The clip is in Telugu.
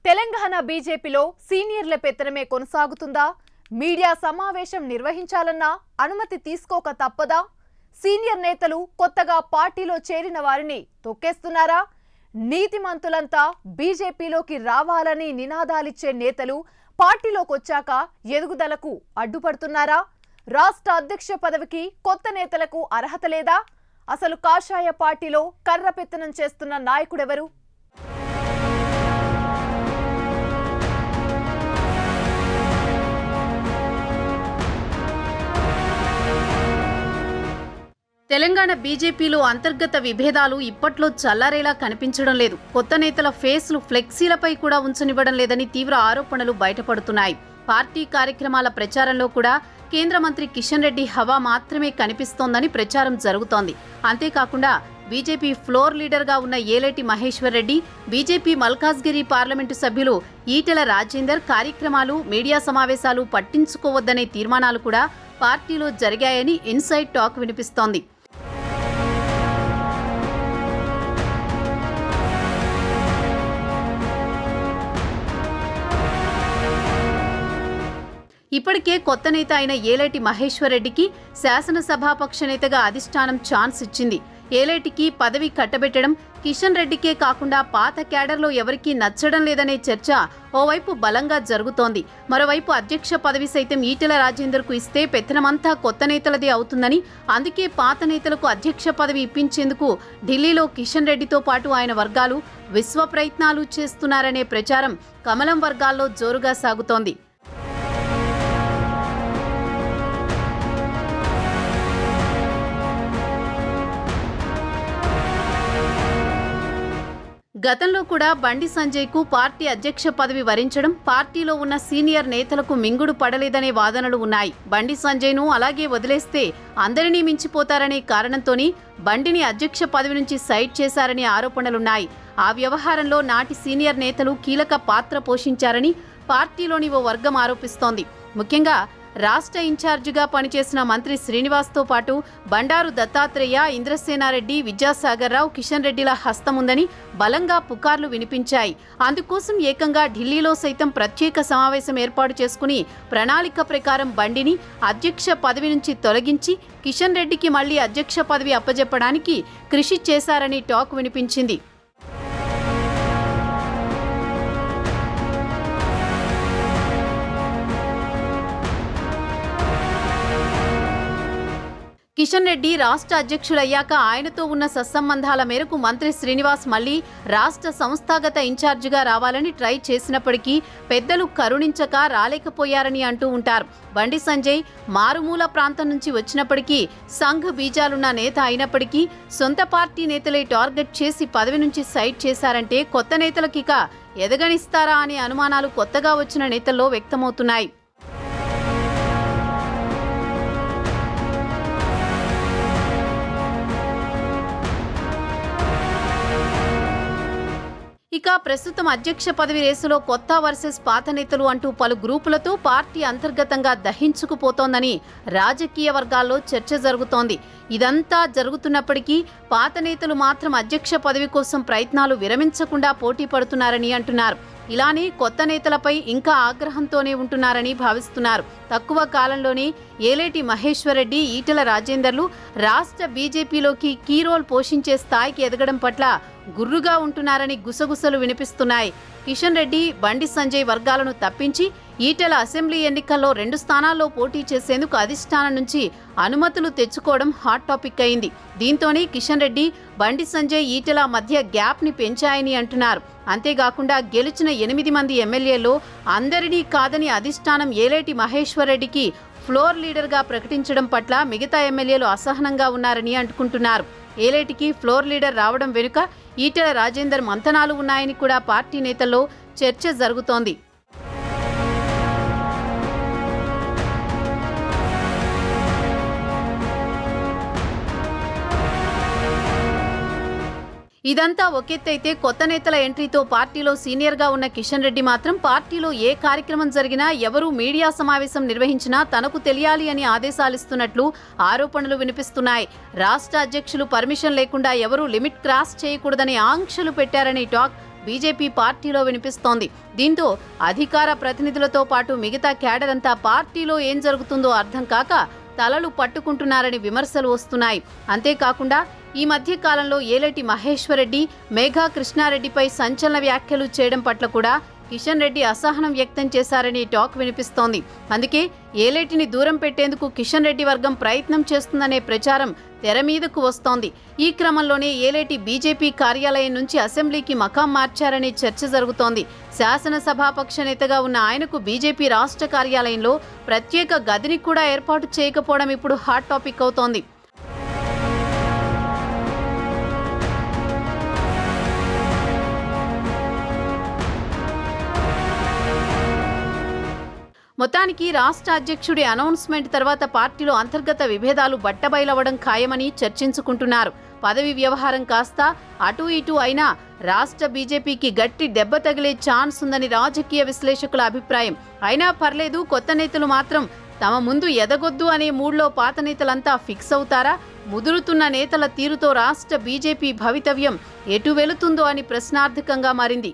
తెలంగాణ బీజేపీలో సీనియర్ల పెత్తనమే కొనసాగుతుందా? మీడియా సమావేశం నిర్వహించాలన్నా అనుమతి తీసుకోక తప్పదా? సీనియర్ నేతలు కొత్తగా పార్టీలో చేరిన వారిని తొక్కేస్తున్నారా? నీతిమంతులంతా బీజేపీలోకి రావాలని నినాదాలిచ్చే నేతలు పార్టీలోకి వచ్చాక ఎదుగుదలకు అడ్డుపడుతున్నారా? రాష్ట్ర అధ్యక్ష పదవికి కొత్త నేతలకు అర్హత లేదా? అసలు కాషాయ పార్టీలో కర్ర పెత్తనం చేస్తున్న నాయకుడెవరు? తెలంగాణ బీజేపీలో అంతర్గత విభేదాలు ఇప్పట్లో చల్లారేలా కనిపించడం లేదు. కొత్త నేతల ఫేస్లు ఫ్లెక్సీలపై కూడా ఉంచనివ్వడం లేదని తీవ్ర ఆరోపణలు బయటపడుతున్నాయి. పార్టీ కార్యక్రమాల ప్రచారంలో కూడా కేంద్ర మంత్రి కిషన్ రెడ్డి హవా మాత్రమే కనిపిస్తోందని ప్రచారం జరుగుతోంది. అంతేకాకుండా బీజేపీ ఫ్లోర్ లీడర్గా ఉన్న ఏలేటి మహేశ్వర్ రెడ్డి, బీజేపీ మల్కాజ్గిరి పార్లమెంటు సభ్యులు ఈటెల రాజేందర్ కార్యక్రమాలు, మీడియా సమావేశాలు పట్టించుకోవద్దనే తీర్మానాలు కూడా పార్టీలో జరిగాయని ఇన్సైడ్ టాక్ వినిపిస్తోంది. ఇప్పటికే కొత్త నేత అయిన ఏలేటి మహేశ్వర్ రెడ్డికి శాసనసభాపక్ష నేతగా అధిష్టానం ఛాన్స్ ఇచ్చింది. ఏలేటికి పదవి కట్టబెట్టడం కిషన్ రెడ్డికే కాకుండా పాత క్యాడర్లో ఎవరికీ నచ్చడం లేదనే చర్చ ఓవైపు బలంగా జరుగుతోంది. మరోవైపు అధ్యక్ష పదవి సైతం ఈటెల రాజేందర్కు ఇస్తే పెత్తనమంతా కొత్త నేతలదే అవుతుందని, అందుకే పాత నేతలకు అధ్యక్ష పదవి ఇప్పించేందుకు ఢిల్లీలో కిషన్ రెడ్డితో పాటు ఆయన వర్గాలు విశ్వ ప్రయత్నాలు చేస్తున్నారనే ప్రచారం కమలం వర్గాల్లో జోరుగా సాగుతోంది. గతంలో కూడా బండి సంజయ్కు పార్టీ అధ్యక్ష పదవి వరించడం పార్టీలో ఉన్న సీనియర్ నేతలకు మింగుడు పడలేదనే వాదనలు ఉన్నాయి. బండి సంజయ్ను అలాగే వదిలేస్తే అందరినీ మించిపోతారనే కారణంతోనే బండిని అధ్యక్ష పదవి నుంచి సైడ్ చేశారనే ఆరోపణలున్నాయి. ఆ వ్యవహారంలో నాటి సీనియర్ నేతలు కీలక పాత్ర పోషించారని పార్టీలోని ఓ వర్గం ఆరోపిస్తోంది. ముఖ్యంగా రాష్ట్ర ఇన్ఛార్జిగా పనిచేసిన మంత్రి శ్రీనివాస్తో పాటు బండారు దత్తాత్రేయ, ఇంద్రసేనారెడ్డి, విద్యాసాగర్ రావు, కిషన్ రెడ్డిల హస్తముందని బలంగా పుకార్లు వినిపించాయి. అందుకోసం ఏకంగా ఢిల్లీలో సైతం ప్రత్యేక సమావేశం ఏర్పాటు చేసుకుని ప్రణాళిక ప్రకారం బండిని అధ్యక్ష పదవి నుంచి తొలగించి కిషన్ రెడ్డికి మళ్లీ అధ్యక్ష పదవి అప్పజెప్పడానికి కృషి చేశారని టాక్ వినిపించింది. కిషన్ రెడ్డి రాష్ట్ర అధ్యక్షులయ్యాక ఆయనతో ఉన్న సత్సంబంధాల మేరకు మంత్రి శ్రీనివాస్ మళ్లీ రాష్ట్ర సంస్థాగత ఇన్ఛార్జిగా రావాలని ట్రై చేసినప్పటికీ పెద్దలు కరుణించక రాలేకపోయారని అంటూ ఉంటారు. బండి సంజయ్ మారుమూల ప్రాంతం నుంచి వచ్చినప్పటికీ సంఘ్ బీజాలున్న నేత అయినప్పటికీ సొంత పార్టీ నేతలే టార్గెట్ చేసి పదవి నుంచి సైడ్ చేశారంటే కొత్త నేతలకిక ఎదగనిస్తారా అనే అనుమానాలు కొత్తగా వచ్చిన నేతల్లో వ్యక్తమవుతున్నాయి. ఇక ప్రస్తుతం అధ్యక్ష పదవి రేసులో కొత్త వర్సెస్ పాత నేతలు అంటూ పలు గ్రూపులతో పార్టీ అంతర్గతంగా దహించుకుపోతోందని రాజకీయ వర్గాల్లో చర్చ జరుగుతోంది. ఇదంతా జరుగుతున్నప్పటికీ పాత నేతలు మాత్రం అధ్యక్ష పదవి కోసం ప్రయత్నాలు విరమించకుండా పోటీ పడుతున్నారని అంటున్నారు. ఇలానే కొత్త నేతలపై ఇంకా ఆగ్రహంతోనే ఉంటున్నారని భావిస్తున్నారు. తక్కువ కాలంలోనే ఏలేటి మహేశ్వర్ రెడ్డి, ఈటెల రాజేందర్లు రాష్ట్ర బీజేపీలోకి కీ రోల్ పోషించే స్థాయికి ఎదగడం పట్ల గుర్రుగా ఉంటున్నారని గుసగుసలు వినిపిస్తున్నాయి. కిషన్ రెడ్డి, బండి సంజయ్ వర్గాలను తప్పించి ఈటెల అసెంబ్లీ ఎన్నికల్లో 2 స్థానాల్లో పోటీ చేసేందుకు అధిష్టానం నుంచి అనుమతులు తెచ్చుకోవడం హాట్ టాపిక్ అయింది. దీంతోనే కిషన్ రెడ్డి, బండి సంజయ్, ఈటెల మధ్య గ్యాప్ని పెంచాయని అంటున్నారు. అంతేకాకుండా గెలిచిన 8 మంది ఎమ్మెల్యేల్లో అందరినీ కాదని అధిష్టానం ఏలేటి మహేశ్వర్ రెడ్డికి ఫ్లోర్ లీడర్గా ప్రకటించడం పట్ల మిగతా ఎమ్మెల్యేలు అసహనంగా ఉన్నారని అంటుకుంటున్నారు. ఏలేటికి ఫ్లోర్ లీడర్ రావడం వెనుక ఈటెల రాజేందర్ మంతనాలు ఉన్నాయని కూడా పార్టీ నేతల్లో చర్చ జరుగుతోంది. ఇదంతా ఒకెత్తైతే కొత్త నేతల ఎంట్రీతో పార్టీలో సీనియర్గా ఉన్న కిషన్ రెడ్డి మాత్రం పార్టీలో ఏ కార్యక్రమం జరిగినా, ఎవరు మీడియా సమావేశం నిర్వహించినా తనకు తెలియాలి అని ఆదేశాలిస్తున్నట్లు ఆరోపణలు వినిపిస్తున్నాయి. రాష్ట్ర అధ్యక్షులు పర్మిషన్ లేకుండా ఎవరూ లిమిట్ క్రాస్ చేయకూడదని ఆంక్షలు పెట్టారని టాక్ బీజేపీ పార్టీలో వినిపిస్తోంది. దీంతో అధికార ప్రతినిధులతో పాటు మిగతా క్యాడర్ అంతా పార్టీలో ఏం జరుగుతుందో అర్థం కాక తలలు పట్టుకుంటున్నారని విమర్శలు వస్తున్నాయి. అంతేకాకుండా ఈ మధ్య కాలంలో ఏలేటి మహేశ్వర్ రెడ్డి, మేఘా కృష్ణారెడ్డిపై సంచలన వ్యాఖ్యలు చేయడం పట్ల కూడా కిషన్ రెడ్డి అసహనం వ్యక్తం చేశారని టాక్ వినిపిస్తోంది. అందుకే ఏలేటిని దూరం పెట్టేందుకు కిషన్ రెడ్డి వర్గం ప్రయత్నం చేస్తుందనే ప్రచారం తెర మీదకు వస్తోంది. ఈ క్రమంలోనే ఏలేటి బీజేపీ కార్యాలయం నుంచి అసెంబ్లీకి మకాం మార్చారనే చర్చ జరుగుతోంది. శాసనసభాపక్ష నేతగా ఉన్న ఆయనకు బీజేపీ రాష్ట్ర కార్యాలయంలో ప్రత్యేక గదిని కూడా ఏర్పాటు చేయకపోవడం ఇప్పుడు హాట్ టాపిక్ అవుతోంది. మొత్తానికి రాష్ట్ర అధ్యక్షుడి అనౌన్స్మెంట్ తర్వాత పార్టీలో అంతర్గత విభేదాలు బట్టబయలవడం ఖాయమని చర్చించుకుంటున్నారు. పదవి వ్యవహారం కాస్త అటూ ఇటూ అయినా రాష్ట్ర బీజేపీకి గట్టి దెబ్బ తగిలే ఛాన్స్ ఉందని రాజకీయ విశ్లేషకుల అభిప్రాయం. అయినా పర్లేదు, కొత్త నేతలు మాత్రం తమ ముందు ఎదగొద్దు అనే మూడ్లో పాత నేతలంతా ఫిక్స్ అవుతారా? ముదురుతున్న నేతల తీరుతో రాష్ట్ర బీజేపీ భవితవ్యం ఎటు వెళుతుందో అని ప్రశ్నార్థకంగా మారింది.